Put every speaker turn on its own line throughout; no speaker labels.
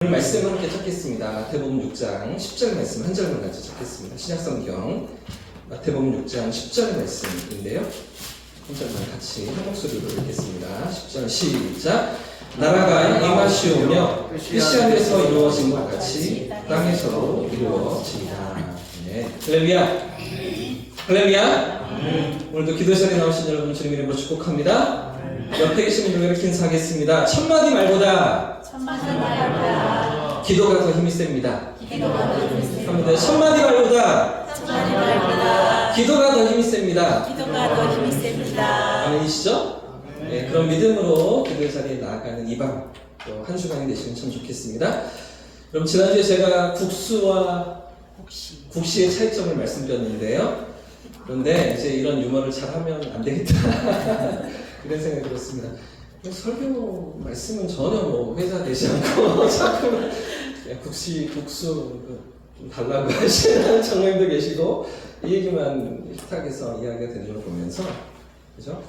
오늘 말씀을 함께 찾겠습니다. 마태복음 6장 10절 말씀 한 절만 같이 찾겠습니다. 신약성경 마태복음 6장 10절 말씀인데요. 한 절만 같이 한 목소리로 읽겠습니다. 10절 시작. 나라가 임하시오며 뜻이 하늘에서 이루어진 것 같이 땅에서도 이루어지리라. 네. 할렐루야. 할렐루야. 오늘도 기도 자리에 나오신 여러분 주님 이름으로 축복합니다. 옆에 계시는 분들 이렇게 인사하겠습니다. 첫마디 말보다 기도가 더 힘이 셉니다. 합니다. 첫마디 말보다 기도가 더 힘이 셉니다. 아멘이시죠? 네, 그런 믿음으로 기도의 자리에 나아가는 이 밤 또 한 주간이 되시면 참 좋겠습니다. 그럼 지난주에 제가 국수와 국시의 차이점을 말씀드렸는데요. 그런데 이제 이런 유머를 잘하면 안 되겠다 그런 생각이 들었습니다. 설교 말씀은 전혀 뭐 회자되지 않고 자꾸 국수 좀 달라고 하시는 청년도 계시고 이 얘기만 식탁에서 이야기가 되는 걸 보면서 그죠?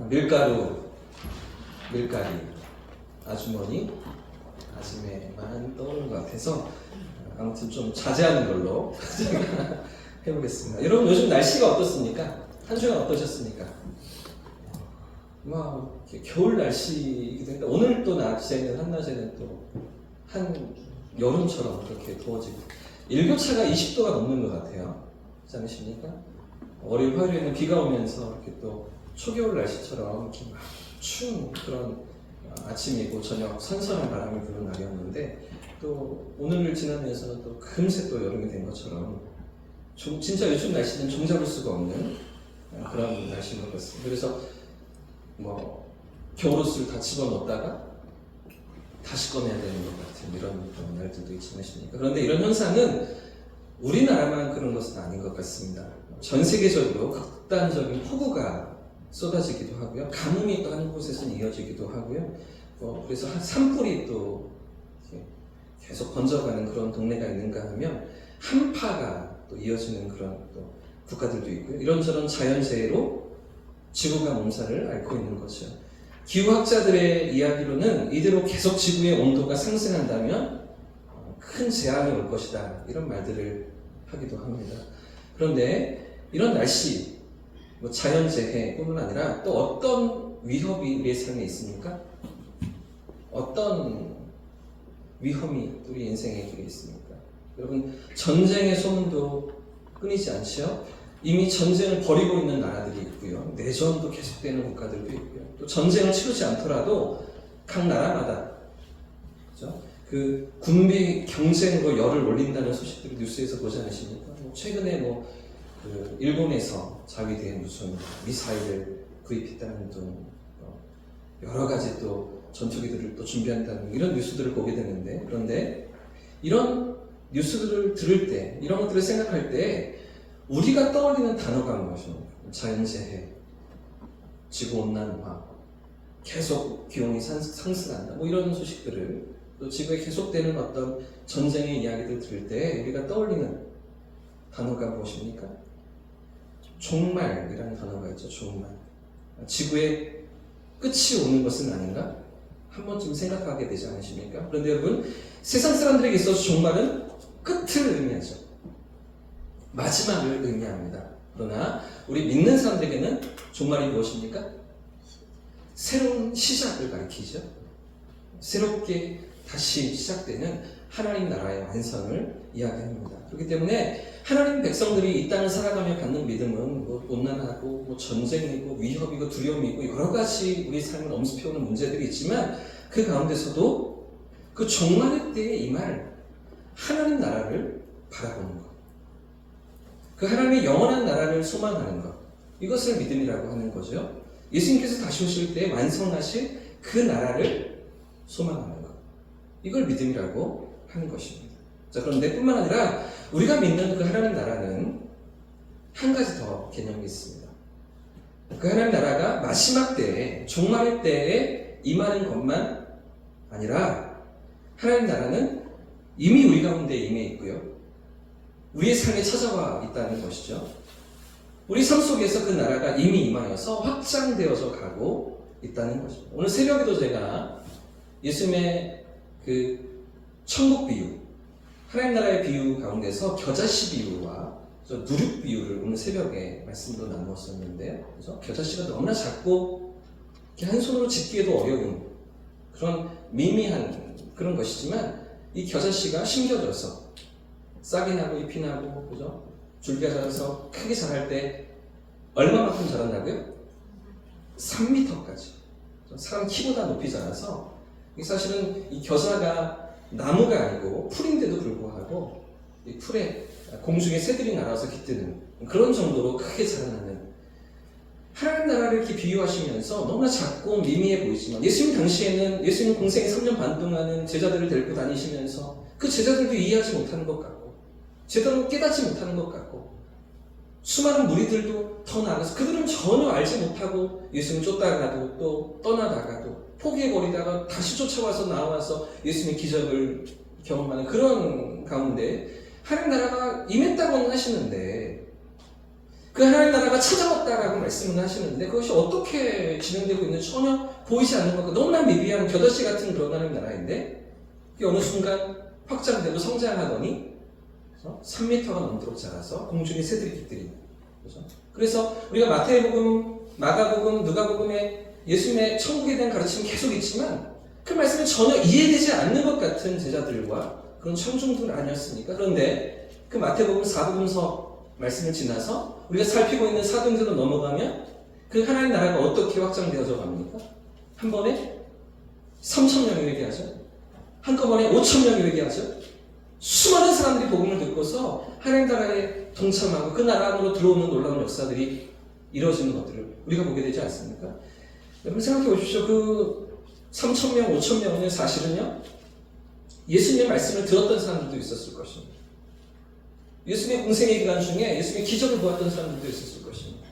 밀가리 아주머니 아줌매만 떠오르는 것 같아서 아무튼 좀 자제하는 걸로 제가 해보겠습니다. 여러분 요즘 날씨가 어떻습니까? 한 주간 어떠셨습니까? 막 겨울 날씨이기도 한데 오늘 또 낮에는 한낮에는 또 한 여름처럼 그렇게 더워지고 일교차가 20도가 넘는 것 같아요. 그렇지 않으십니까? 월요일 화요일에는 비가 오면서 이렇게 또 초겨울 날씨처럼 이렇게 막 추운 그런 아침이고 저녁 선선한 바람이 부는 날이었는데 또 오늘을 지나면서는 또 금세 또 여름이 된 것처럼 진짜 요즘 날씨는 종잡을 수가 없는 그런 날씨인 것 같습니다. 그래서 뭐 겨울옷을 다 집어넣었다가 다시 꺼내야 되는 것 같은 이런 날들도 있지 않으십니까? 그런데 이런 현상은 우리나라만 그런 것은 아닌 것 같습니다. 전 세계적으로 극단적인 폭우가 쏟아지기도 하고요. 가뭄이 또 한 곳에서는 이어지기도 하고요. 그래서 산불이 또 계속 번져가는 그런 동네가 있는가 하면 한파가 또 이어지는 그런 또 국가들도 있고요. 이런저런 자연재해로 지구가 몸살을 앓고 있는 거죠. 기후학자들의 이야기로는 이대로 계속 지구의 온도가 상승한다면 큰 재앙이 올 것이다. 이런 말들을 하기도 합니다. 그런데 이런 날씨, 뭐 자연재해뿐만 아니라 또 어떤 위협이 우리의 삶에 있습니까? 어떤 위험이 우리 인생에 길에 있습니까? 여러분 전쟁의 소문도 끊이지 않죠? 이미 전쟁을 벌이고 있는 나라들이 있고요. 내전도 계속되는 국가들도 있고요. 또 전쟁을 치르지 않더라도 각 나라마다 그렇죠? 그 군비 경쟁으로 열을 올린다는 소식들을 뉴스에서 보지 않으십니까? 최근에 그 일본에서 자위대에 무슨 미사일을 구입했다는 등 여러 가지 또 전투기들을 또 준비한다는 이런 뉴스들을 보게 되는데 그런데 이런 뉴스들을 들을 때 이런 것들을 생각할 때 우리가 떠올리는 단어가 무엇입니까? 자연재해, 지구온난화, 계속 기온이 상승한다 뭐 이런 소식들을 또 지구에 계속되는 어떤 전쟁의 이야기들 들을 때 우리가 떠올리는 단어가 무엇입니까? 종말이라는 단어가 있죠. 종말. 지구의 끝이 오는 것은 아닌가? 한 번쯤 생각하게 되지 않으십니까? 그런데 여러분 세상 사람들에게 있어서 종말은 끝을 의미하죠. 마지막을 의미합니다. 그러나 우리 믿는 사람들에게는 종말이 무엇입니까? 새로운 시작을 가리키죠. 새롭게 다시 시작되는 하나님 나라의 완성을 이야기합니다. 그렇기 때문에 하나님 백성들이 이 땅을 살아가며 갖는 믿음은 뭐 온난하고 뭐 전쟁이고 위협이고 두려움이고 여러 가지 우리 삶을 엄습해오는 문제들이 있지만 그 가운데서도 그 종말의 때에 임할 하나님 나라를 바라보는 것, 그 하나님의 영원한 나라를 소망하는 것, 이것을 믿음이라고 하는 거죠. 예수님께서 다시 오실 때 완성하실 그 나라를 소망하는 것, 이걸 믿음이라고 하는 것입니다. 자, 그런데 뿐만 아니라 우리가 믿는 그 하나님 나라는 한 가지 더 개념이 있습니다. 그 하나님 나라가 마지막 때에, 종말의 때에 임하는 것만 아니라 하나님 나라는 이미 우리 가운데 임해 있고요. 우리의 삶에 찾아와 있다는 것이죠. 우리 삶 속에서 그 나라가 이미 임하여서 확장되어서 가고 있다는 것입니다. 오늘 새벽에도 제가 예수님의 그 천국 비유, 하나님 나라의 비유 가운데서 겨자씨 비유와 누룩 비유를 오늘 새벽에 말씀으로 나누었었는데요. 그래서 겨자씨가 너무나 작고 이렇게 한 손으로 짚기에도 어려운 그런 미미한 그런 것이지만 이 겨자씨가 심겨져서 싹이 나고 잎이 나고 그죠? 줄기가 자라서 크게 자랄 때 얼마만큼 자란다고요? 3m까지. 사람 키보다 높이 자라서 사실은 이 겨자가 나무가 아니고 풀인데도 불구하고 이 풀에 공중에 새들이 날아서 깃드는 그런 정도로 크게 자라나는 하나님 나라를 이렇게 비유하시면서 너무나 작고 미미해 보이지만 예수님 당시에는 예수님 공생에 3년 반 동안은 제자들을 데리고 다니시면서 그 제자들도 이해하지 못하는 것 같고 제대로 깨닫지 못하는 것 같고 수많은 무리들도 더 나아가서 그들은 전혀 알지 못하고 예수님 쫓다가도 또 떠나다가도 포기해버리다가 다시 쫓아와서 나와서 예수님의 기적을 경험하는 그런 가운데 하나님 나라가 임했다고는 하시는데 그 하나님 나라가 찾아왔다라고 말씀을 하시는데 그것이 어떻게 진행되고 있는지 전혀 보이지 않는 것 같고 너무나 미비한 겨자씨 같은 그런 하나님 나라인데 그게 어느 순간 확장되고 성장하더니 3m가 넘도록 자라서 공중에 새들이 깃들이는 거죠. 그래서 우리가 마태복음, 마가복음, 누가복음에 예수님의 천국에 대한 가르침이 계속 있지만 그 말씀이 전혀 이해되지 않는 것 같은 제자들과 그런 청중들 아니었습니까? 그런데 그 마태복음 4복음서 말씀을 지나서 우리가 살피고 있는 사도행전으로 넘어가면 그 하나님 나라가 어떻게 확장되어져 갑니까? 한 번에 3,000명이 회개하죠. 한꺼번에 5,000명이 회개하죠. 수많은 사람들이 복음을 듣고서 하나님 나라에 동참하고 그 나라 안으로 들어오는 놀라운 역사들이 이루어지는 것들을 우리가 보게 되지 않습니까? 여러분 생각해 보십시오. 그 3,000명, 5,000명은 사실은요 예수님의 말씀을 들었던 사람들도 있었을 것입니다. 예수님의 공생의 기간 중에 예수님의 기적을 보았던 사람들도 있었을 것입니다.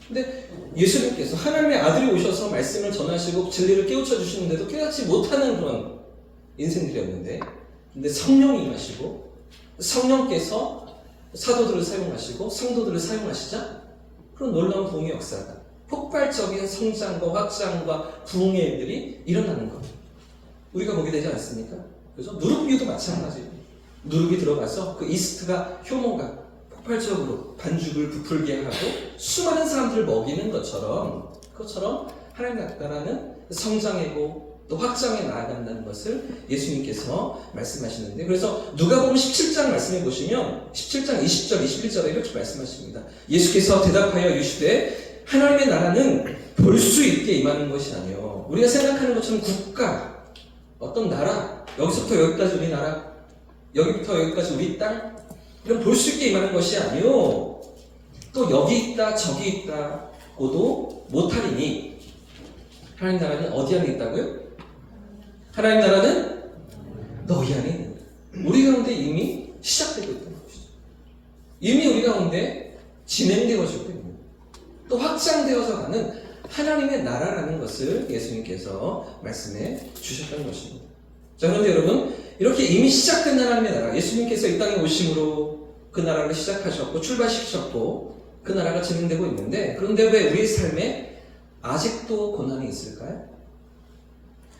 근데 예수님께서 하나님의 아들이 오셔서 말씀을 전하시고 진리를 깨우쳐 주시는데도 깨닫지 못하는 그런 인생들이었는데 근데 성령이 임하시고 성령께서 사도들을 사용하시고 성도들을 사용하시자 그런 놀라운 부흥의 역사가 폭발적인 성장과 확장과 부흥의 일들이 일어나는 겁니다. 우리가 보게 되지 않습니까? 그래서 누룩 비유도 마찬가지예요. 누룩이 들어가서 그 이스트가 효모가 폭발적으로 반죽을 부풀게 하고 수많은 사람들을 먹이는 것처럼 그것처럼 하나님 나라는 성장하고 또 확장해 나아간다는 것을 예수님께서 말씀하시는데 그래서 누가복음 17장 말씀해 보시면 17장 20절 21절에 이렇게 말씀하십니다. 예수께서 대답하여 이르시되 하나님의 나라는 볼 수 있게 임하는 것이 아니요 우리가 생각하는 것처럼 국가 어떤 나라 여기서부터 여기까지 우리 나라 여기부터 여기까지 우리 땅 이런 볼 수 있게 임하는 것이 아니요 또 여기 있다 저기 있다고도 못하리니 하나님 나라는 어디 안에 있다고요? 하나님 나라는 너희 안에 있는 우리 가운데 이미 시작되고 있다는 것이죠. 이미 우리 가운데 진행되어지고 있는 또 확장되어서 가는 하나님의 나라라는 것을 예수님께서 말씀해 주셨다는 것입니다. 자, 그런데 여러분 이렇게 이미 시작된 하나님의 나라 예수님께서 이 땅에 오심으로 그 나라를 시작하셨고 출발시키셨고 그 나라가 진행되고 있는데 그런데 왜 우리의 삶에 아직도 고난이 있을까요?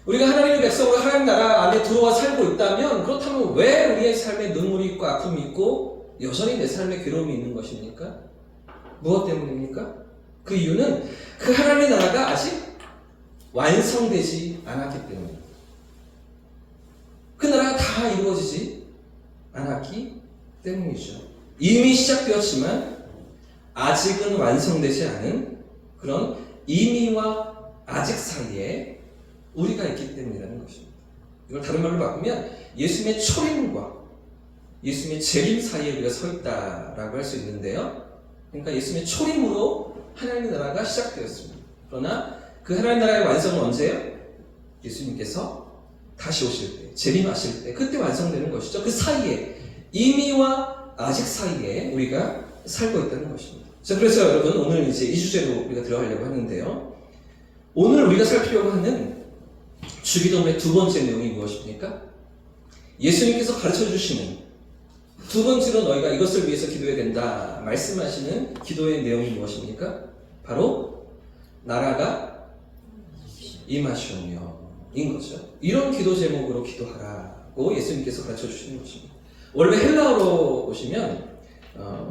우리가 하나님의 백성으로 하나님 나라 안에 들어와 살고 있다면 그렇다면 왜 우리의 삶에 눈물이 있고 아픔이 있고 여전히 내 삶에 괴로움이 있는 것입니까? 무엇 때문입니까? 그 이유는 그 하나님의 나라가 아직 완성되지 않았기 때문입니다. 그 나라가 다 이루어지지 않았기 때문이죠. 이미 시작되었지만 아직은 완성되지 않은 그런 이미와 아직 사이에 우리가 있기 때문이라는 것입니다. 이걸 다른 말로 바꾸면 예수님의 초림과 예수님의 재림 사이에 우리가 서 있다라고 할 수 있는데요. 그러니까 예수님의 초림으로 하나님의 나라가 시작되었습니다. 그러나 그 하나님 나라의 완성은 언제예요? 예수님께서 다시 오실 때, 재림하실 때 그때 완성되는 것이죠. 그 사이에 이미와 아직 사이에 우리가 살고 있다는 것입니다. 자, 그래서 여러분 오늘 이제 이 주제로 우리가 들어가려고 하는데요. 오늘 우리가 살피려고 하는 주기도문의 두 번째 내용이 무엇입니까? 예수님께서 가르쳐 주시는 두 번째로 너희가 이것을 위해서 기도해야 된다 말씀하시는 기도의 내용이 무엇입니까? 바로 나라가 임하시오며 인 거죠. 이런 기도 제목으로 기도하라고 예수님께서 가르쳐 주시는 것입니다. 원래 헬라어로 보시면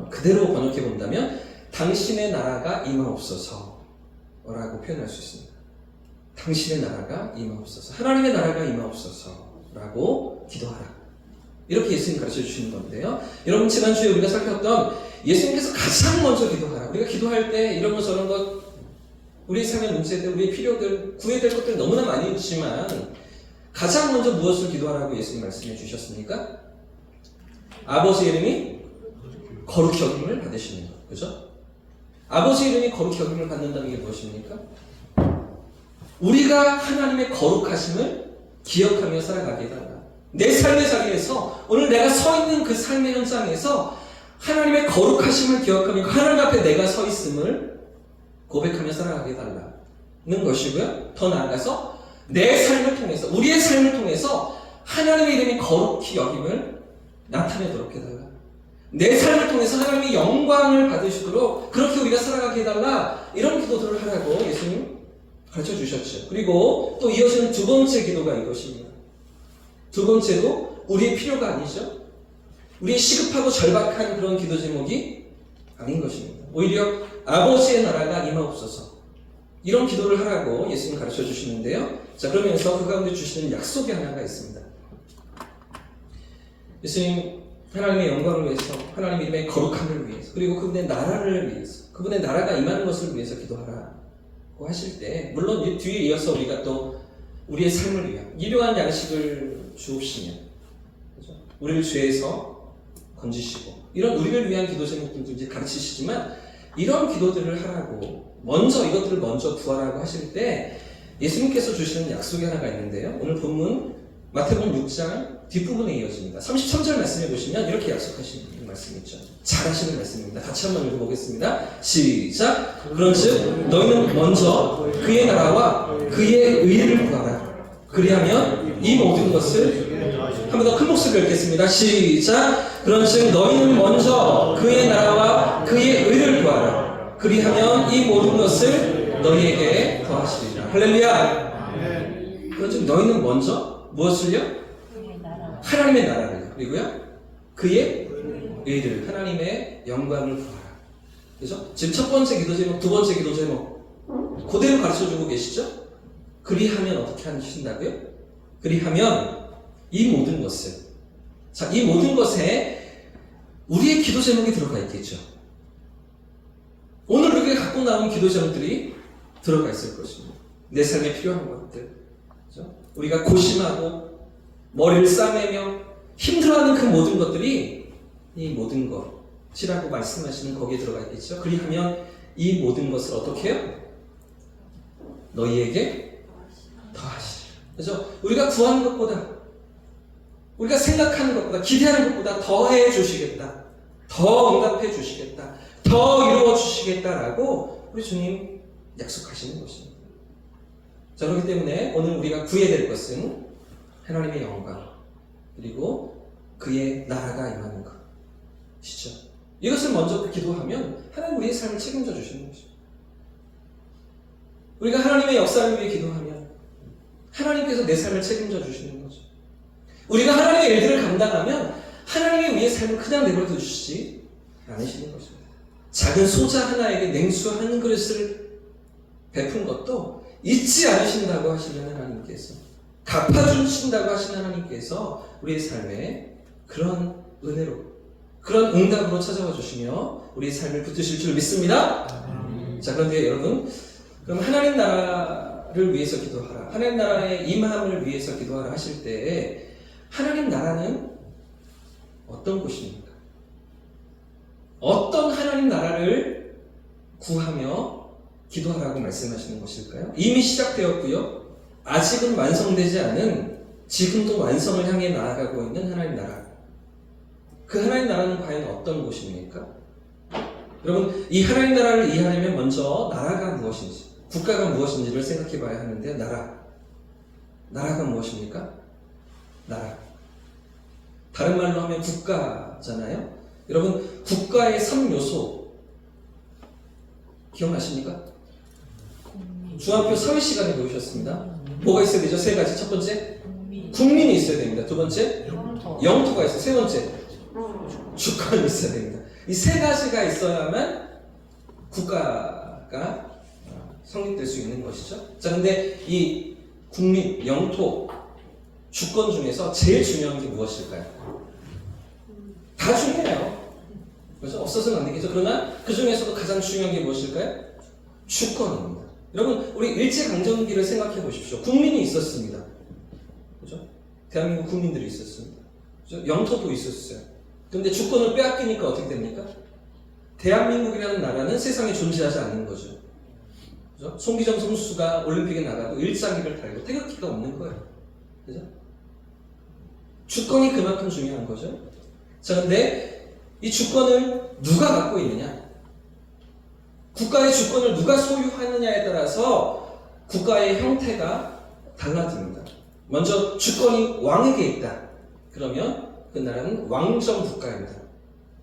그대로 번역해 본다면 당신의 나라가 임하옵소서 라고 표현할 수 있습니다. 당신의 나라가 임하옵소서, 하나님의 나라가 임하옵소서 라고 기도하라, 이렇게 예수님 가르쳐 주시는 건데요. 여러분, 지난주에 우리가 살폈던 예수님께서 가장 먼저 기도하라. 우리가 기도할 때 이런 것 저런 것, 우리 삶의 문제들, 우리의 필요들, 구해야 될 것들 너무나 많이 있지만 가장 먼저 무엇을 기도하라고 예수님 말씀해 주셨습니까? 아버지 이름이 거룩히 여김을 받으시는 것, 그죠? 아버지 이름이 거룩히 여김을 받는다는 게 무엇입니까? 우리가 하나님의 거룩하심을 기억하며 살아가게 해달라. 내 삶의 자리에서, 오늘 내가 서 있는 그 삶의 현장에서 하나님의 거룩하심을 기억하며 하나님 앞에 내가 서 있음을 고백하며 살아가게 해달라는 것이고요. 더 나아가서 내 삶을 통해서, 우리의 삶을 통해서 하나님의 이름이 거룩히 여김을 나타내도록 해달라. 내 삶을 통해서 하나님의 영광을 받으시도록 그렇게 우리가 살아가게 해달라. 이런 기도들을 하라고 예수님 가르쳐 주셨죠. 그리고 또 이어지는 두 번째 기도가 이것입니다. 두 번째도 우리의 필요가 아니죠. 우리의 시급하고 절박한 그런 기도 제목이 아닌 것입니다. 오히려 아버지의 나라가 임하옵소서, 이런 기도를 하라고 예수님 가르쳐 주시는데요. 자, 그러면서 그 가운데 주시는 약속이 하나가 있습니다. 예수님 하나님의 영광을 위해서, 하나님 이름의 거룩함을 위해서, 그리고 그분의 나라를 위해서, 그분의 나라가 임하는 것을 위해서 기도하라고 하실 때, 물론 뒤에 이어서 우리가 또 우리의 삶을 위한 일용할 양식을 주옵시며, 그렇죠? 우리를 죄에서 건지시고, 이런 우리를 위한 기도 제목들도 이제 가르치시지만, 이런 기도들을 하라고, 먼저 이것들을 먼저 구하라고 하실 때 예수님께서 주시는 약속이 하나가 있는데요. 오늘 본문 마태복음 6장 뒷부분에 이어집니다. 33절 말씀해 보시면 이렇게 약속하시는 말씀이 있죠. 잘하시는 말씀입니다. 같이 한번 읽어보겠습니다. 시작. 그런즉 너희는 먼저 그의 나라와 그의 의를 구하라. 그리하면 이 모든 것을, 한 번 더 큰 목소리로 읽겠습니다. 시작. 그런즉 너희는 먼저 그의 나라와 그의 의를 구하라. 그리하면 이 모든 것을 너희에게 더하시리라. 할렐루야. 그런즉 너희는 먼저 무엇을요? 하나님의 나라를, 그리고요 그의 의를, 하나님의 영광을 구하라. 그죠? 지금 첫 번째 기도 제목, 두 번째 기도 제목 그대로 가르쳐주고 계시죠? 그리하면 어떻게 하신다고요? 그리하면 이 모든 것을, 자, 이 모든 것에 우리의 기도 제목이 들어가 있겠죠. 오늘 우리가 갖고 나온 기도 제목들이 들어가 있을 것입니다. 내 삶에 필요한 것들, 그죠? 우리가 고심하고 머리를 싸매며 힘들어하는 그 모든 것들이 이 모든 것이라고 말씀하시는 거기에 들어가 있겠죠. 그리하면 이 모든 것을 어떻게 해요? 너희에게 더하시리라. 그죠? 우리가 구하는 것보다, 우리가 생각하는 것보다, 기대하는 것보다 더 해 주시겠다, 더 응답해 주시겠다, 더 이루어 주시겠다라고 우리 주님 약속하시는 것입니다. 자, 그렇기 때문에 오늘 우리가 구해야 될 것은 하나님의 영광, 그리고 그의 나라가 임하는 것이죠. 이것을 먼저 기도하면 하나님 우리의 삶을 책임져 주시는 것입니다. 우리가 하나님의 역사를 위해 기도하면 하나님께서 내 삶을 책임져 주시는 거죠. 우리가 하나님의 일들을 감당하면 하나님의 우리의 삶을 그냥 내버려 두시지 않으시는 것입니다. 작은 소자 하나에게 냉수 한 그릇을 베푼 것도 잊지 않으신다고 하시는 하나님께서, 갚아주신다고 하시는 하나님께서 우리의 삶에 그런 은혜로, 그런 응답으로 찾아와 주시며 우리의 삶을 붙드실 줄 믿습니다. 자, 그런데 여러분, 그럼 하나님 나라를 위해서 기도하라, 하나님 나라의 임함을 위해서 기도하라 하실 때 하나님 나라는 어떤 곳입니까? 어떤 하나님 나라를 구하며 기도하라고 말씀하시는 것일까요? 이미 시작되었고요, 아직은 완성되지 않은, 지금도 완성을 향해 나아가고 있는 하나님 나라, 그 하나님 나라는 과연 어떤 곳입니까? 여러분, 이 하나님 나라를 이해하려면 먼저 나라가 무엇인지, 국가가 무엇인지를 생각해 봐야 하는데요. 나라가 무엇입니까? 나라, 다른 말로 하면 국가잖아요. 여러분, 국가의 3요소 기억나십니까? 중학교 사회 시간에 배우셨습니다. 뭐가 있어야 되죠? 세 가지. 첫 번째, 국민이 있어야 됩니다. 두 번째, 영토가 있어요. 세 번째, 주권이 있어야 됩니다. 이 세 가지가 있어야만 국가가 성립될 수 있는 것이죠. 자, 근데 이 국민, 영토, 주권 중에서 제일 중요한 게 무엇일까요? 다 중요해요. 그래서 없어서는 안 되겠죠. 그러나 그 중에서도 가장 중요한 게 무엇일까요? 주권입니다. 여러분, 우리 일제강점기를 생각해 보십시오. 국민이 있었습니다. 그죠? 대한민국 국민들이 있었습니다. 그죠? 영토도 있었어요. 그런데 주권을 빼앗기니까 어떻게 됩니까? 대한민국이라는 나라는 세상에 존재하지 않는 거죠. 그죠? 송기정 선수가 올림픽에 나가도 일장기를 달고 태극기가 없는 거예요. 그죠? 주권이 그만큼 중요한 거죠. 자, 근데 이 주권을 누가 갖고 있느냐? 국가의 주권을 누가 소유하느냐에 따라서 국가의 형태가 달라집니다. 먼저 주권이 왕에게 있다. 그러면 그 나라는 왕정 국가입니다.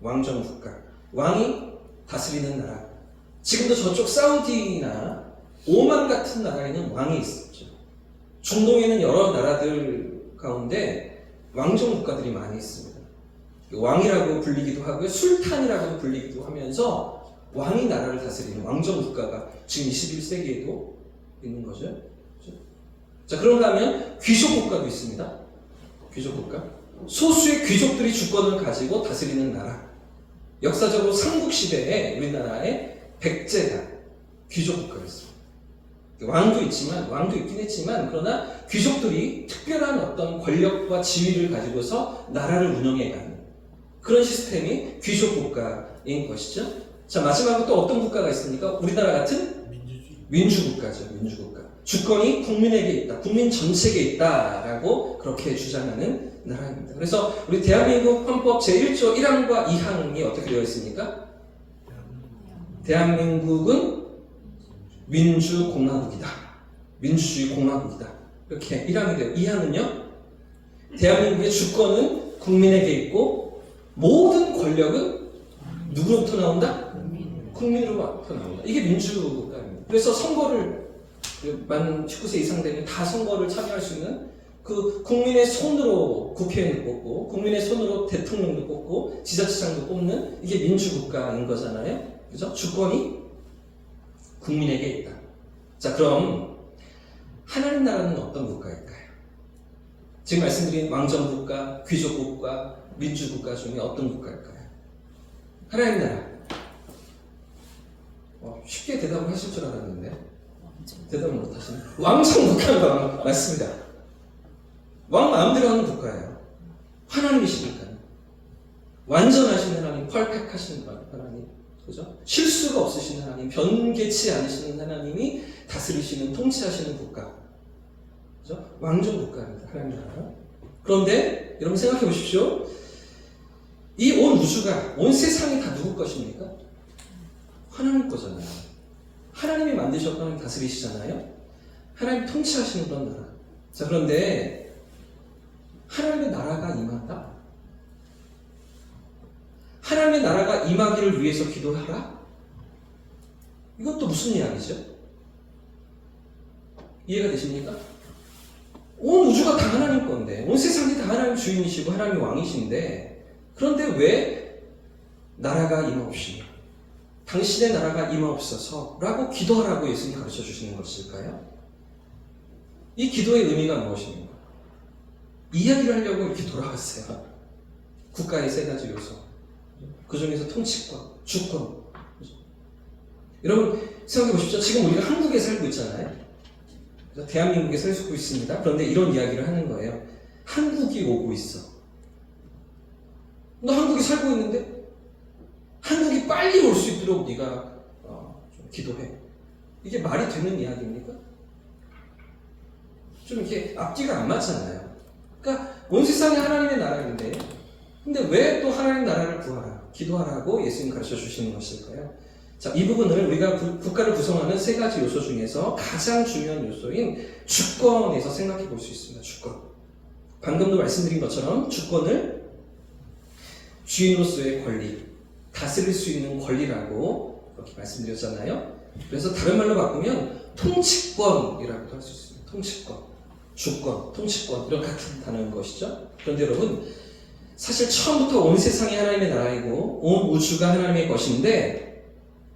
왕정 국가. 왕이 다스리는 나라. 지금도 저쪽 사우디나 오만 같은 나라에는 왕이 있었죠. 중동에는 여러 나라들 가운데 왕정 국가들이 많이 있습니다. 왕이라고 불리기도 하고요. 술탄이라고 불리기도 하면서 왕이 나라를 다스리는 왕정 국가가 지금 21세기에도 있는 거죠. 그렇죠? 자, 그런가 하면 귀족 국가도 있습니다. 귀족 국가. 소수의 귀족들이 주권을 가지고 다스리는 나라. 역사적으로 삼국시대에 우리나라의 백제가 귀족 국가였습니다. 왕도 있긴 했지만, 그러나 귀족들이 특별한 어떤 권력과 지위를 가지고서 나라를 운영해가는 그런 시스템이 귀족 국가인 것이죠. 자, 마지막으로 또 어떤 국가가 있습니까? 우리나라 같은 민주국가죠. 민주국가. 주권이 국민에게 있다. 국민 전체에게 있다라고 그렇게 주장하는 나라입니다. 그래서 우리 대한민국 헌법 제1조 1항과 2항이 어떻게 되어 있습니까? 대한민국은 민주공화국이다. 민주주의 공화국이다. 이렇게 1항이 되어 2항은요. 대한민국의 주권은 국민에게 있고 모든 권력은 누구로부터 나온다? 국민으로부터 나온다. 이게 민주국가입니다. 그래서 선거를 만 19세 이상 되면 다 선거를 참여할 수 있는 그 국민의 손으로 국회의원도 뽑고 국민의 손으로 대통령도 뽑고 지자체장도 뽑는 이게 민주국가인 거잖아요. 그죠? 주권이 국민에게 있다. 자, 그럼 하나님 나라는 어떤 국가일까요? 지금 말씀드린 왕정국가, 귀족국가, 민주국가 중에 어떤 국가일까요? 하나님 나라. 쉽게 대답을 하실 줄 알았는데 대답을 못하시네. 왕정국가가 맞습니다. 왕 마음대로 하는 국가예요. 하나님이시니까요. 완전하신 하나님, 펄펙하신 하나님, 그죠? 실수가 없으신 하나님, 변개치 않으시는 하나님이 다스리시는, 통치하시는 국가, 그죠? 왕정 국가입니다. 하나님 나라. 그런데 여러분 생각해 보십시오. 이 온 우주가, 온 세상이 다 누구 것입니까? 하나님 거잖아요. 하나님이 만드셨고 하나님 다스리시잖아요. 하나님 통치하시는 그런 나라. 자, 그런데 하나님의 나라가 임한다? 하나님의 나라가 임하기를 위해서 기도하라? 이것도 무슨 이야기죠? 이해가 되십니까? 온 우주가 다 하나님 건데, 온 세상이 다 하나님 주인이시고 하나님 왕이신데, 그런데 왜 나라가 임하옵시며 당신의 나라가 임하옵소서 라고 기도하라고 예수님이 가르쳐 주시는 것일까요? 이 기도의 의미가 무엇입니까? 이야기를 하려고 이렇게 돌아왔어요. 국가의 세 가지 요소. 그 중에서 통치권, 주권. 여러분 생각해 보십시오. 지금 우리가 한국에 살고 있잖아요. 대한민국에 살고 있습니다. 그런데 이런 이야기를 하는 거예요. 한국이 오고 있어. 너 한국에 살고 있는데 한국이 빨리 올 수 있도록 네가 좀 기도해. 이게 말이 되는 이야기입니까? 좀 이렇게 앞뒤가 안 맞잖아요. 그러니까 온 세상이 하나님의 나라인데 근데 왜 또 하나님 나라를 구하라, 기도하라고 예수님 가르쳐 주시는 것일까요? 자, 이 부분을 우리가 국가를 구성하는 세 가지 요소 중에서 가장 중요한 요소인 주권에서 생각해 볼 수 있습니다. 주권. 방금도 말씀드린 것처럼 주권을 주인으로서의 권리, 다스릴 수 있는 권리라고 그렇게 말씀드렸잖아요. 그래서 다른 말로 바꾸면 통치권이라고도 할 수 있습니다. 통치권, 주권, 통치권 이런 같은 단어인 것이죠. 그런데 여러분 사실 처음부터 온 세상이 하나님의 나라이고 온 우주가 하나님의 것인데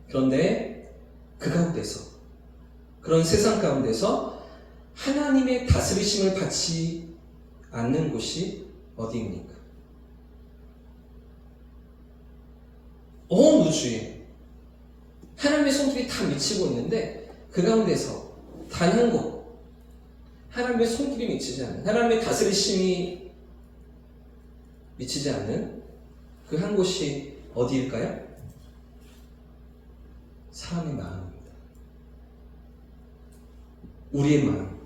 그런데 그 가운데서 그런 세상 가운데서 하나님의 다스리심을 받지 않는 곳이 어디입니까? 온 우주에 하나님의 손길이 다 미치고 있는데 그 가운데서 단 한 곳 하나님의 손길이 미치지 않는 하나님의 다스리심이 미치지 않는 그 한 곳이 어디일까요? 사람의 마음입니다. 우리의 마음.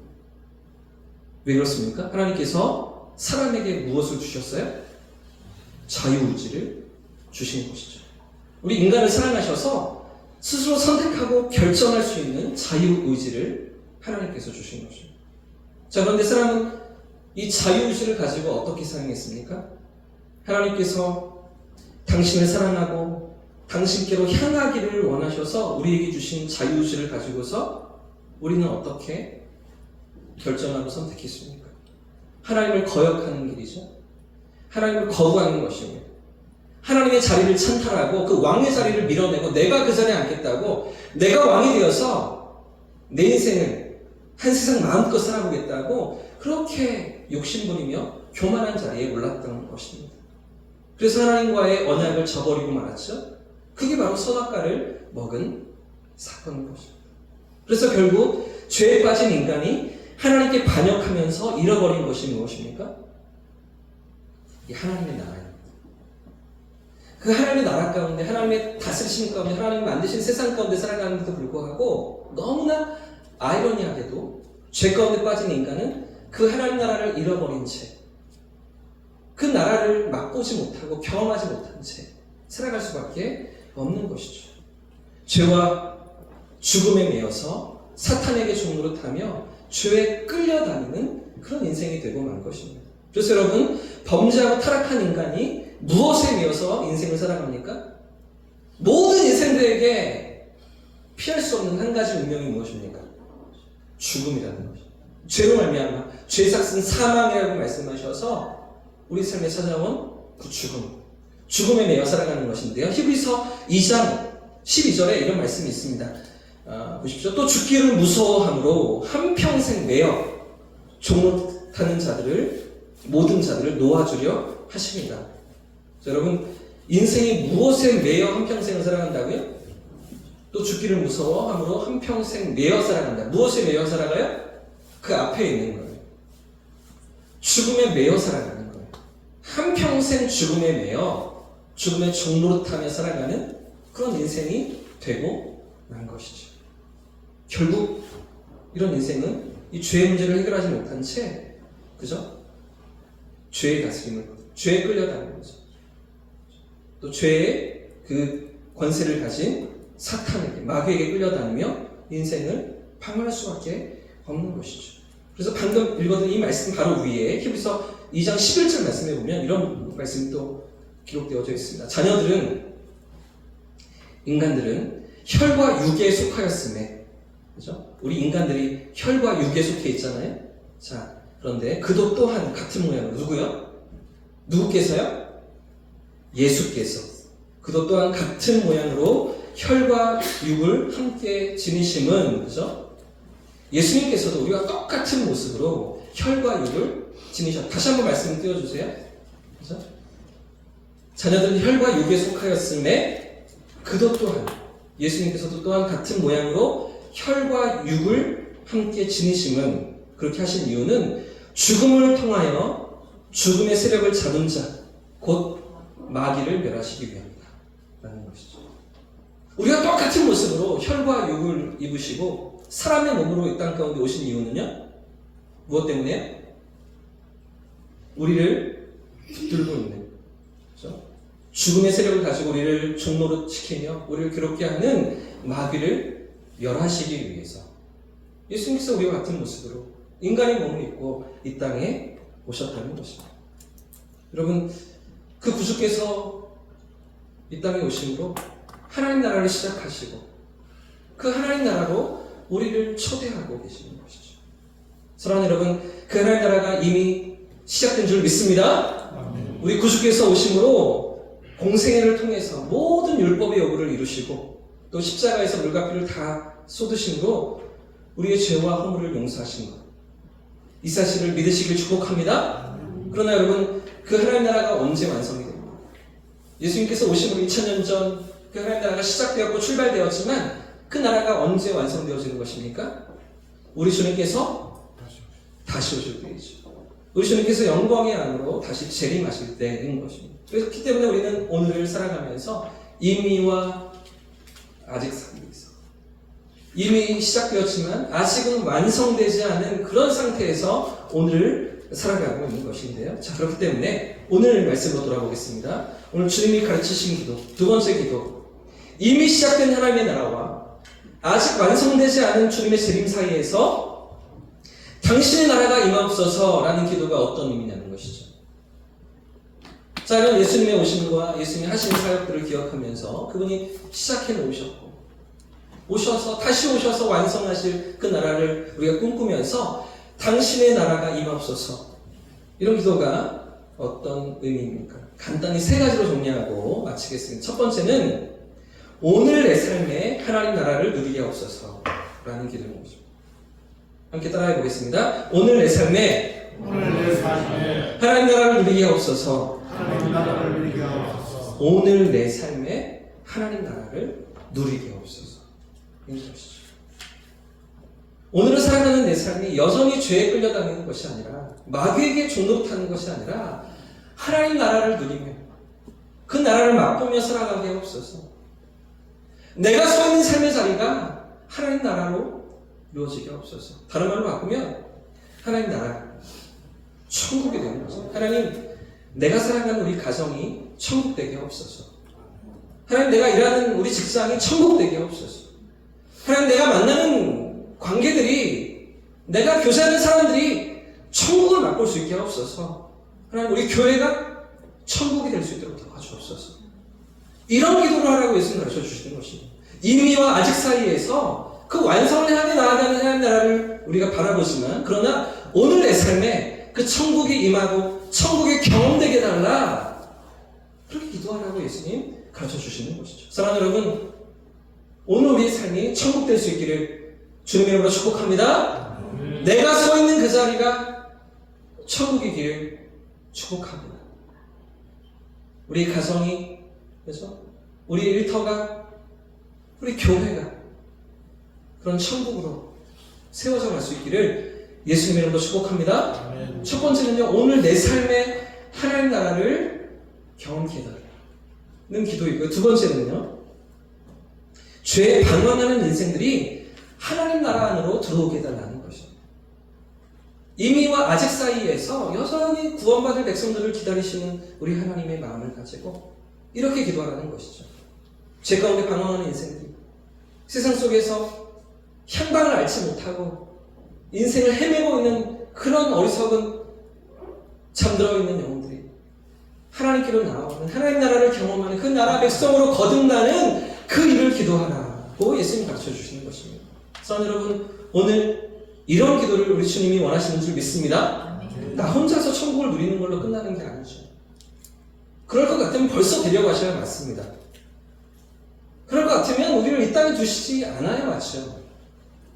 왜 그렇습니까? 하나님께서 사람에게 무엇을 주셨어요? 자유의지를 주신 것이죠. 우리 인간을 사랑하셔서 스스로 선택하고 결정할 수 있는 자유의지를 하나님께서 주신 것입니다. 자, 그런데 사람은 이 자유의지를 가지고 어떻게 사용했습니까? 하나님께서 당신을 사랑하고 당신께로 향하기를 원하셔서 우리에게 주신 자유의지를 가지고서 우리는 어떻게 결정하고 선택했습니까? 하나님을 거역하는 길이죠. 하나님을 거부하는 것입니다. 하나님의 자리를 찬탈하고 그 왕의 자리를 밀어내고 내가 그 자리에 앉겠다고 내가 왕이 되어서 내 인생을 한 세상 마음껏 살아보겠다고 그렇게 욕심부리며 교만한 자리에 올랐던 것입니다. 그래서 하나님과의 언약을 저버리고 말았죠. 그게 바로 선악과를 먹은 사건인 것입니다. 그래서 결국 죄에 빠진 인간이 하나님께 반역하면서 잃어버린 것이 무엇입니까? 이 하나님의 나라입니다. 그 하나님의 나라 가운데 하나님의 다스리심 가운데 하나님이 만드신 세상 가운데 살아가는데도 불구하고 너무나 아이러니하게도 죄 가운데 빠진 인간은 그 하나님 나라를 잃어버린 채 그 나라를 맛보지 못하고 경험하지 못한 채 살아갈 수밖에 없는 것이죠. 죄와 죽음에 매여서 사탄에게 종노릇하며 죄에 끌려다니는 그런 인생이 되고 만 것입니다. 그래서 여러분 범죄하고 타락한 인간이 무엇에 매여서 인생을 살아갑니까? 모든 인생들에게 피할 수 없는 한 가지 운명이 무엇입니까? 죽음이라는 것입니다. 죄로 말미암아 죄 삭은 사망이라고 말씀하셔서 우리 삶에 찾아온 그 죽음에 매여 살아가는 것인데요. 히브리서 2장 12절에 이런 말씀이 있습니다. 보십시오. 또 죽기를 무서워함으로 한평생 매여 종노릇하는 자들을 모든 자들을 놓아주려 하십니다. 자, 여러분 인생이 무엇에 매여 한평생을 살아간다고요? 또 죽기를 무서워함으로 한평생 매여 살아간다. 무엇에 매여 살아가요? 그 앞에 있는 거예요. 죽음에 매여 살아가는 거예요. 한평생 죽음에 매여 죽음의 종노릇하며 살아가는 그런 인생이 되고 난 것이죠. 결국 이런 인생은 이 죄의 문제를 해결하지 못한 채 그죠? 죄의 다스림을 죄에 끌려다니는 거죠. 또 죄의 그 권세를 가진 사탄에게 마귀에게 끌려다니며 인생을 방황할 수밖에 없는 것이죠. 그래서 방금 읽어드린 이 말씀 바로 위에 히브리서 2장 11절 말씀에 보면 이런 말씀이 또 기록되어져 있습니다. 인간들은 혈과 육에 속하였음에, 그죠? 우리 인간들이 혈과 육에 속해 있잖아요. 자, 그런데 그도 또한 같은 모양으로 누구요? 누구께서요? 예수께서. 그도 또한 같은 모양으로 혈과 육을 함께 지니심은, 그죠? 예수님께서도 우리가 똑같은 모습으로 혈과 육을 지니셨다. 다시 한번 말씀 띄워주세요. 그죠? 자녀들은 혈과 육에 속하였음에 그도 또한 예수님께서도 또한 같은 모양으로 혈과 육을 함께 지니심은 그렇게 하신 이유는 죽음을 통하여 죽음의 세력을 잡은 자 곧 마귀를 멸하시기 위함이다 라는 것이죠. 우리가 똑같은 모습으로 혈과 육을 입으시고 사람의 몸으로 이 땅 가운데 오신 이유는요? 무엇 때문에요? 우리를 붙들고 있는, 그렇죠? 죽음의 세력을 가지고 우리를 종노릇 시키며 우리를 괴롭게 하는 마귀를 멸하시기 위해서 예수님께서 우리와 같은 모습으로 인간의 몸을 입고 이 땅에 오셨다는 것입니다. 여러분, 그 구주께서 이 땅에 오심으로 하나님 나라를 시작하시고 그 하나님 나라로 우리를 초대하고 계시는 것이죠. 사랑하는 여러분, 그 하나님 나라가 이미 시작된 줄 믿습니다. 우리 구주께서 오심으로 공생애를 통해서 모든 율법의 요구를 이루시고 또 십자가에서 물과 피를 다 쏟으심으로 우리의 죄와 허물을 용서하신 것, 이 사실을 믿으시길 축복합니다. 그러나 여러분, 그 하나님 나라가 언제 완성이 됩니까? 예수님께서 오심으로 2000년 전 그 하나님 나라가 시작되었고 출발되었지만 그 나라가 언제 완성되어지는 것입니까? 우리 주님께서 다시 오실 때이죠. 우리 주님께서 영광의 안으로 다시 재림하실 때인 것입니다. 그렇기 때문에 우리는 오늘을 살아가면서 이미와 아직 사이에서 이미 시작되었지만 아직은 완성되지 않은 그런 상태에서 오늘을 살아가고 있는 것인데요. 자, 그렇기 때문에 오늘 말씀으로 돌아보겠습니다. 오늘 주님이 가르치신 기도, 두 번째 기도, 이미 시작된 하나님의 나라와 아직 완성되지 않은 주님의 재림 사이에서 당신의 나라가 임하옵소서라는 기도가 어떤 의미냐는 것이죠. 자, 이런 예수님의 오심과 예수님이 하신 사역들을 기억하면서 그분이 시작해 놓으셨고 다시 오셔서 완성하실 그 나라를 우리가 꿈꾸면서 당신의 나라가 임하옵소서, 이런 기도가 어떤 의미입니까? 간단히 세 가지로 정리하고 마치겠습니다. 첫 번째는 오늘 내 삶에 하나님 나라를 누리게 하옵소서 라는 기도인 거죠. 함께 따라해 보겠습니다. 오늘 내 삶에 하나님 나라를 누리게 하옵소서. 오늘 내 삶에 하나님 나라를 누리게 하옵소서. 이런 것이죠. 오늘을 살아가는 내 삶이 여전히 죄에 끌려다니는 것이 아니라, 마귀에게 종노릇하는 것이 아니라 하나님 나라를 누리며 그 나라를 맛보며 살아가게 하옵소서. 내가 서 있는 삶의 자리가 하나님 나라로 이루어지게 하옵소서. 다른 말로 바꾸면 하나님 나라, 천국이 되는 거죠. 하나님, 내가 살아가는 우리 가정이 천국 되게 하옵소서. 하나님, 내가 일하는 우리 직장이 천국 되게 하옵소서. 하나님, 내가 만나는 관계들이, 내가 교제하는 사람들이 천국을 맛볼 수 있게 하옵소서. 하나님, 우리 교회가 천국이 될 수 있도록 도와주옵소서. 이런 기도를 하라고 예수님 가르쳐 주시는 것입니다. 이미와 아직 사이에서 그 완성을 향해 나아가는 하나님 나라를 우리가 바라보지만, 그러나 오늘 내 삶에 그 천국이 임하고 천국이 경험되게 해달라, 그렇게 기도하라고 예수님 가르쳐 주시는 것이죠. 사랑하는 여러분, 오늘 우리의 삶이 천국 될 수 있기를 주님의 이름으로 축복합니다. 내가 서 있는 그 자리가 천국이기를 축복합니다. 우리 가정이, 그렇죠? 우리 일터가, 우리 교회가 그런 천국으로 세워져 갈 수 있기를 예수님의 이름으로 축복합니다. 아멘. 첫 번째는요, 오늘 내 삶의 하나님 나라를 경험케 해달라는 기도이고요. 두 번째는요, 죄에 방황하는 인생들이 하나님 나라 안으로 들어오게 해달라는 것입니다. 이미와 아직 사이에서 여전히 구원받을 백성들을 기다리시는 우리 하나님의 마음을 가지고 이렇게 기도하라는 것이죠. 죄 가운데 방황하는 인생들이, 세상 속에서 향방을 앓지 못하고 인생을 헤매고 있는 그런 어리석은 잠들어 있는 영혼들이 하나님께로 나오는, 하나님 나라를 경험하는 그 나라 백성으로 거듭나는 그 일을 기도하라고 예수님이 가르쳐 주시는 것입니다. 사랑하는 여러분, 오늘 이런 기도를 우리 주님이 원하시는 줄 믿습니다. 나 혼자서 천국을 누리는 걸로 끝나는 게 아니죠. 그럴 것 같으면 벌써 데려가셔야 맞습니다. 그럴 것 같으면 우리를 이 땅에 두시지 않아야 맞죠.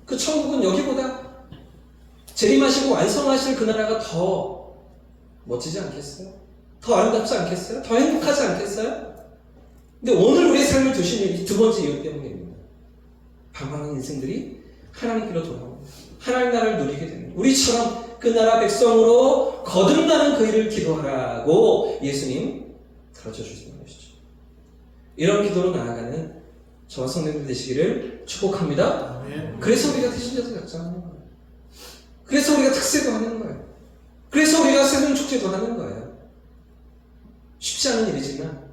그 천국은 여기보다 재림하시고 완성하실 그 나라가 더 멋지지 않겠어요? 더 아름답지 않겠어요? 더 행복하지 않겠어요? 근데 오늘 우리의 삶을 두신 이 두 번째 이유 때문입니다. 방황하는 인생들이 하나님께로 돌아옵니다. 하나님 나라를 누리게 됩니다. 우리처럼 그 나라 백성으로 거듭나는 그 일을 기도하라고 예수님 가르쳐 주시는 것이죠. 이런 기도로 나아가는 저와 성도님들 되시기를 축복합니다. 그래서 우리가 태신자도 작정하는 거예요. 그래서 우리가 특세도 하는 거예요. 그래서 우리가 세금 축제도 하는 거예요. 쉽지 않은 일이지만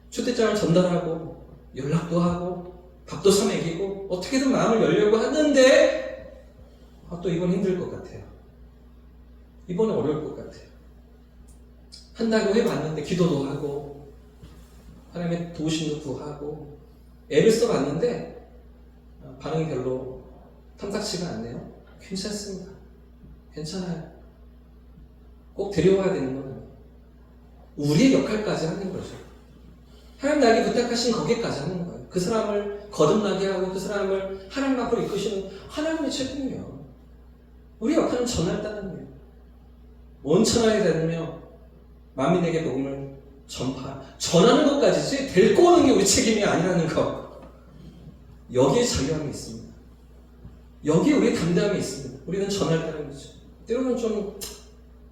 초대장을 전달하고 연락도 하고 밥도 사 먹이고 어떻게든 마음을 열려고 하는데 또 이번 힘들 것 같아요. 이번은 어려울 것 같아요. 한다고 해봤는데 기도도 하고 하나님의 도우심도 구하고 애를 써봤는데 반응이 별로 탐탁치가 않네요. 괜찮습니다. 괜찮아요. 꼭 데려와야 되는 건 아니에요. 우리의 역할까지 하는 거죠. 하나님 나에게 부탁하신 거기까지 하는 거예요. 그 사람을 거듭나게 하고 그 사람을 하나님 앞으로 이끄시는 하나님의 책임이에요. 우리 역할은 전할 따는 거예요. 온 천하에 다니며 만민에게 복음을 전하는 것까지지 데리고 오는 게 우리 책임이 아니라는 것. 여기에 자유함이 있습니다. 여기에 우리의 담대함이 있습니다. 우리는 전할 따는 거죠. 때로는 좀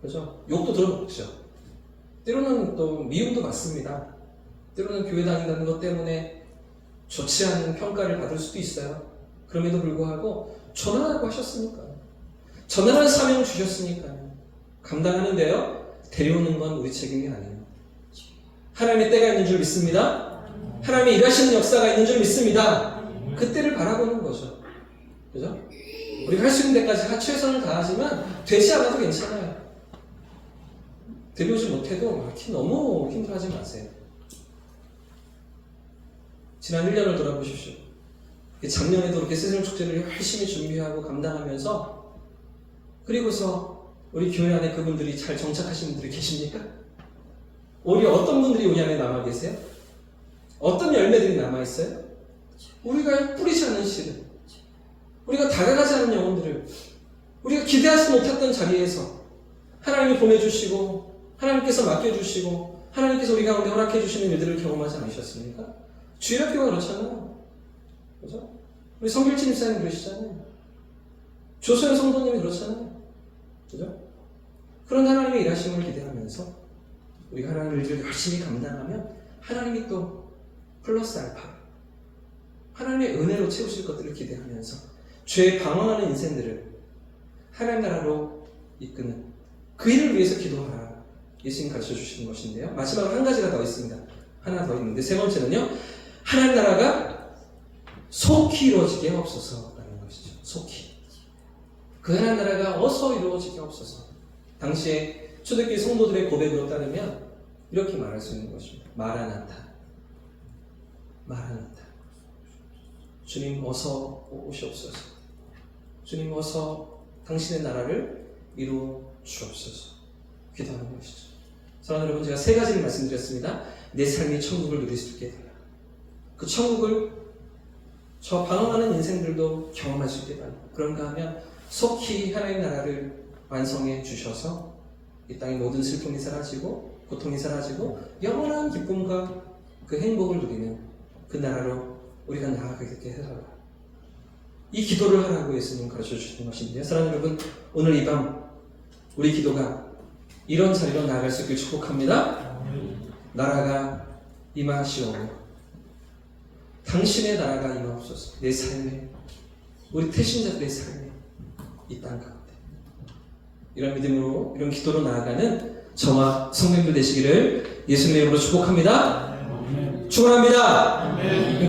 그죠? 욕도 들어먹죠. 때로는 또 미움도 받습니다. 때로는 교회 다닌다는 것 때문에 좋지 않은 평가를 받을 수도 있어요. 그럼에도 불구하고 전하라고 하셨으니까요. 전하라는 사명 주셨으니까요. 감당하는데요. 데려오는 건 우리 책임이 아니에요. 하나님의 때가 있는 줄 믿습니다. 하나님의 일하시는 역사가 있는 줄 믿습니다. 그때를 바라보는 거죠. 그죠? 우리가 할 수 있는 데까지 최선을 다하지만 되지 않아도 괜찮아요. 데려오지 못해도 너무 힘들어하지 마세요. 지난 1년을 돌아보십시오. 작년에도 이렇게 세상 축제를 열심히 준비하고 감당하면서 그리고서 우리 교회 안에 그분들이 잘 정착하신 분들이 계십니까? 오히려 어떤 분들이 우리 안에 남아 계세요? 어떤 열매들이 남아있어요? 우리가 뿌리지 않는 씨를, 우리가 다가가지 않은 영혼들을, 우리가 기대하지 못했던 자리에서 하나님이 보내주시고 하나님께서 맡겨주시고 하나님께서 우리 가운데 허락해주시는 일들을 경험하지 않으셨습니까? 주일학교가 그렇잖아요. 그죠? 우리 성길진 집사님 그러시잖아요. 조소연 성도님이 그렇잖아요. 그죠? 그런 하나님의 일하심을 기대하면서 우리가 하나님의 일을 열심히 감당하면 하나님이 또 플러스 알파 하나님의 은혜로 채우실 것들을 기대하면서 죄에 방황하는 인생들을 하나님 나라로 이끄는 그 일을 위해서 기도하라. 예수님 가르쳐 주시는 것인데요. 마지막으로 한 가지가 더 있습니다. 하나 더 있는데 세 번째는요. 하나님 나라가 속히 이루어지게 없어서라는 것이죠. 속히. 그 하나님 나라가 어서 이루어지게 없어서. 당시에 초대교회 성도들의 고백으로 따르면 이렇게 말할 수 있는 것입니다. 마라나타. 마라나타. 주님 어서 오시옵소서. 주님 어서 당신의 나라를 이루어 주옵소서. 기도하는 것이죠. 사랑하는 여러분, 제가 세 가지를 말씀드렸습니다. 내 삶이 천국을 누릴 수 있게 되라. 그 천국을 저 방황하는 인생들도 경험할 수 있게 되라. 그런가 하면 속히 하나님의 나라를 완성해 주셔서 이 땅의 모든 슬픔이 사라지고 고통이 사라지고 영원한 기쁨과 그 행복을 누리는 그 나라로 우리가 나아가게 해달라. 이 기도를 하라고 예수님 가르쳐 주시는 것인데요. 사랑하는 여러분, 오늘 이 밤 우리 기도가 이런 자리로 나아갈 수 있길 축복합니다. 나라가 임하시오며 당신의 나라가 임하옵소서. 내 삶에, 우리 태신자들의 삶에, 이 땅 가운데 이런 믿음으로, 이런 기도로 나아가는 저와 성도님들 되시기를 예수님의 이름으로 축복합니다. 축원합니다.